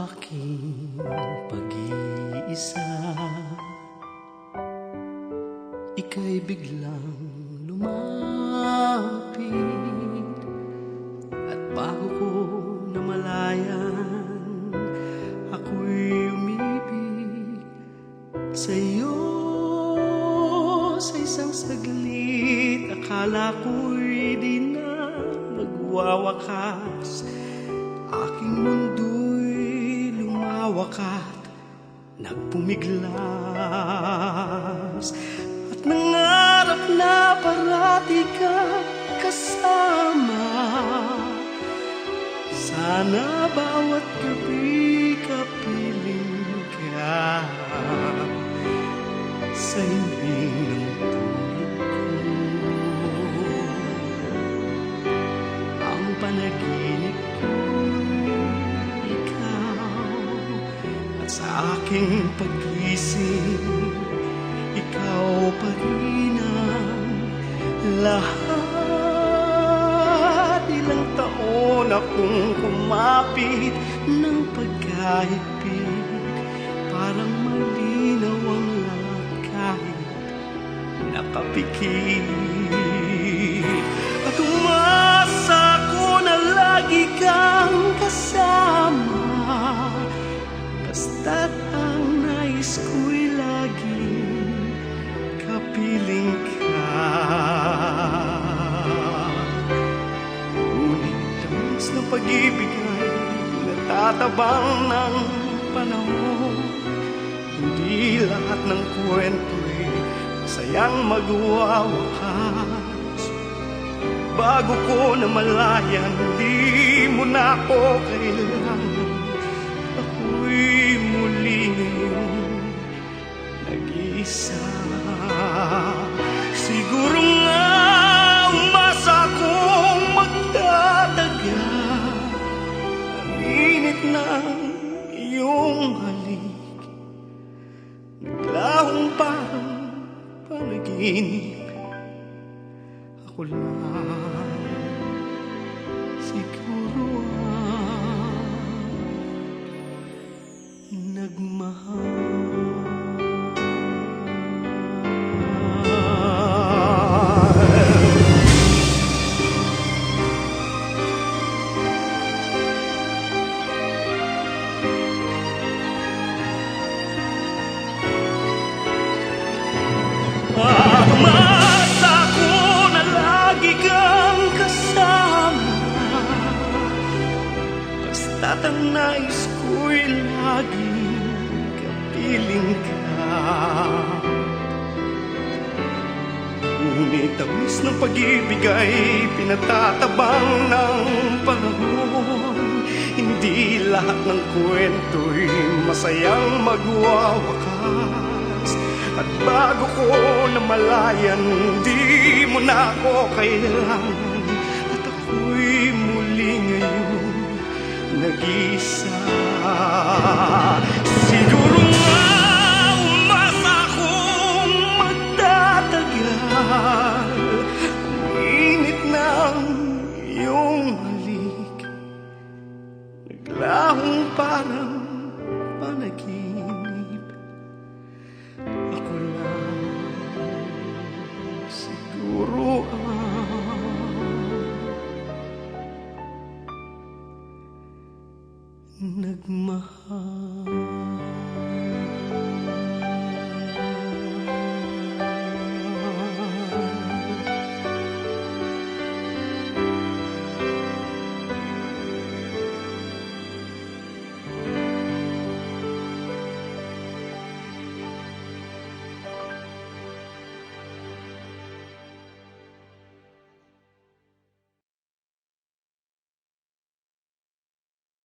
aking pag-iisa, ika'y biglang lumapit, at bago ko namalayan, ako'y umibig sa'yo sa isang saglit. Akala ko'y di na magwawakas, aking mundo'y lumawak at nagpumiglas, at nangarap na parati ka kasama. Sana bawat gabi kapiling ka sa himbing ng tulog ko. Ang panaginip ko at sa aking pag-ising, ikaw pa rin ang lahat. Ilang taon akong kumapit ng pagkahigpit, parang malinaw ang lahat kahit nakapikit. At umasa ko na lagi kang kasama, basta't ang nais ko'y laging kapiling ka. Ngunit tamis na pag-ibig ay natatabang ng panahon. Hindi lahat ng kwento'y masayang magwawakas. Bago ko namalayan, di mo na ako kailangan. Ako'y muli ngayong nag-iisa. Siguro nga umasa kong magtatagal. Ang init ng iyong halik, naglahong parang panaginip. Ako lang siguro ang nagmahal. Umasa ko na lagi kang kasama, basta't ang nais ko'y laging kapiling ka. Ngunit tamis ng pag-ibig ay pinatatabang ng panahon. Hindi lahat ng kwento'y masayang magwawakas. At bago ko namalayan, di mo na ako kailangan. At ako'y muli ngayon nag-isa. Siguro nga umasa kong magtatagal. Ang init ng iyong halik, naglahong parang panaginip. Ako lang siguro ang nagmahal.